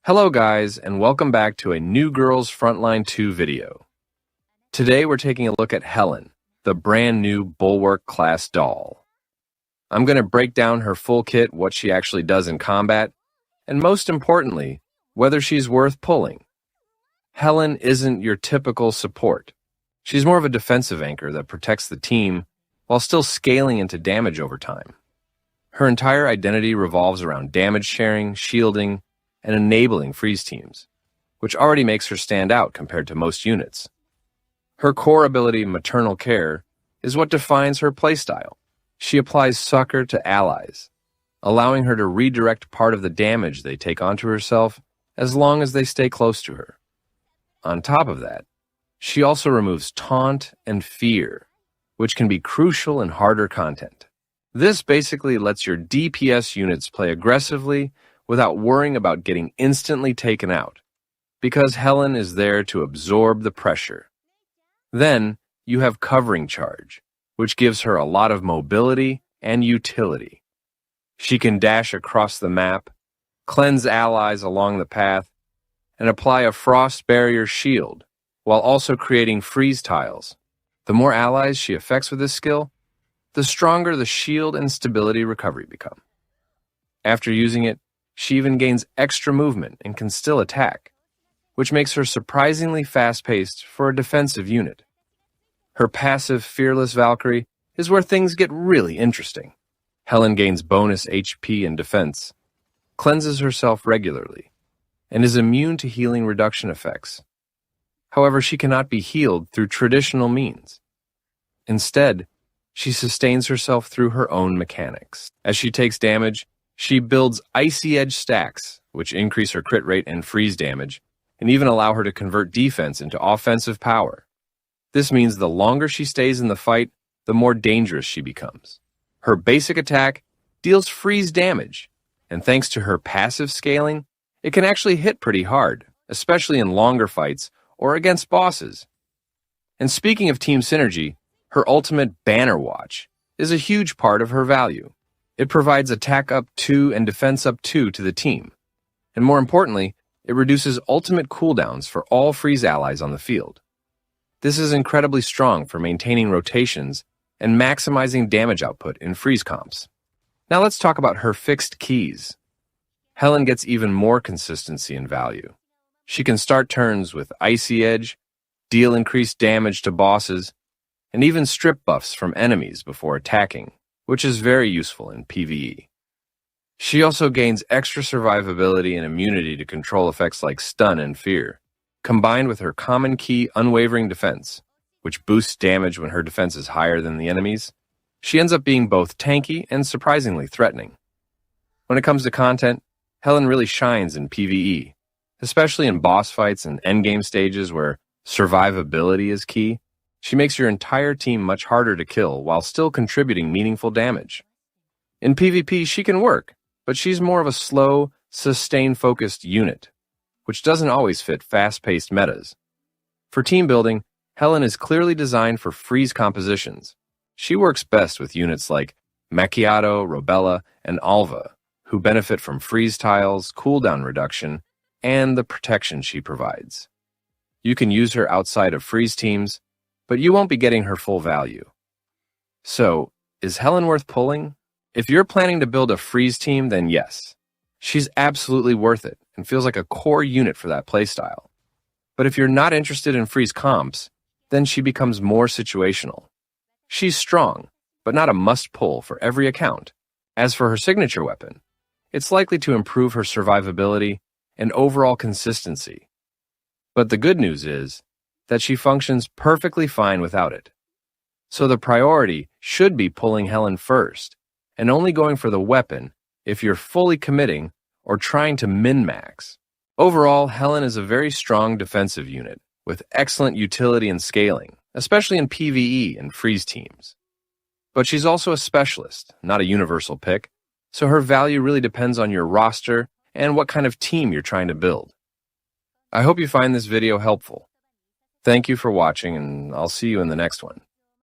Hello guys, and welcome back to a New Girls Frontline 2 video. Today we're taking a look at Helen, the brand new Bulwark class doll. I'm going to break down her full kit, what she actually does in combat, and most importantly, whether she's worth pulling. Helen isn't your typical support. She's more of a defensive anchor that protects the team while still scaling into damage over time. Her entire identity revolves around damage sharing, shielding, and enabling freeze teams, which already makes her stand out compared to most units. Her core ability, Maternal Care, is what defines her playstyle. She applies succor to allies, allowing her to redirect part of the damage they take onto herself as long as they stay close to her. On top of that, she also removes taunt and fear, which can be crucial in harder content. This basically lets your DPS units play aggressively without worrying about getting instantly taken out, because Helen is there to absorb the pressure. Then, you have Covering Charge, which gives her a lot of mobility and utility. She can dash across the map, cleanse allies along the path, and apply a Frost Barrier shield, while also creating freeze tiles. The more allies she affects with this skill, the stronger the shield and stability recovery become. After using it, she even gains extra movement and can still attack, which makes her surprisingly fast-paced for a defensive unit. Her passive Fearless Valkyrie is where things get really interesting. Helen gains bonus HP and defense, cleanses herself regularly, and is immune to healing reduction effects. However, she cannot be healed through traditional means. Instead, she sustains herself through her own mechanics. As she takes damage, she builds Icy Edge stacks, which increase her crit rate and freeze damage, and even allow her to convert defense into offensive power. This means the longer she stays in the fight, the more dangerous she becomes. Her basic attack deals freeze damage, and thanks to her passive scaling, it can actually hit pretty hard, especially in longer fights or against bosses. And speaking of team synergy, her ultimate Banner Watch is a huge part of her value. It provides attack up 2 and defense up 2 to the team. And more importantly, it reduces ultimate cooldowns for all freeze allies on the field. This is incredibly strong for maintaining rotations and maximizing damage output in freeze comps. Now let's talk about her fixed keys. Helen gets even more consistency and value. She can start turns with Icy Edge, deal increased damage to bosses, and even strip buffs from enemies before attacking, which is very useful in PvE. She also gains extra survivability and immunity to control effects like stun and fear, combined with her common key Unwavering Defense, which boosts damage when her defense is higher than the enemy's. She ends up being both tanky and surprisingly threatening. When it comes to content, Helen really shines in PvE, especially in boss fights and endgame stages where survivability is key. She makes your entire team much harder to kill while still contributing meaningful damage. In PvP, she can work, but she's more of a slow, sustain-focused unit, which doesn't always fit fast-paced metas. For team building, Helen is clearly designed for freeze compositions. She works best with units like Macchiato, Robella, and Alva, who benefit from freeze tiles, cooldown reduction, and the protection she provides. You can use her outside of freeze teams, but you won't be getting her full value. So, is Helen worth pulling? If you're planning to build a freeze team, then yes. She's absolutely worth it and feels like a core unit for that playstyle. But if you're not interested in freeze comps, then she becomes more situational. She's strong, but not a must-pull for every account. As for her signature weapon, it's likely to improve her survivability and overall consistency. But the good news is that she functions perfectly fine without it. So the priority should be pulling Helen first, and only going for the weapon if you're fully committing or trying to min-max. Overall, Helen is a very strong defensive unit, with excellent utility and scaling, especially in PvE and freeze teams. But she's also a specialist, not a universal pick, so her value really depends on your roster and what kind of team you're trying to build. I hope you find this video helpful. Thank you for watching, and I'll see you in the next one.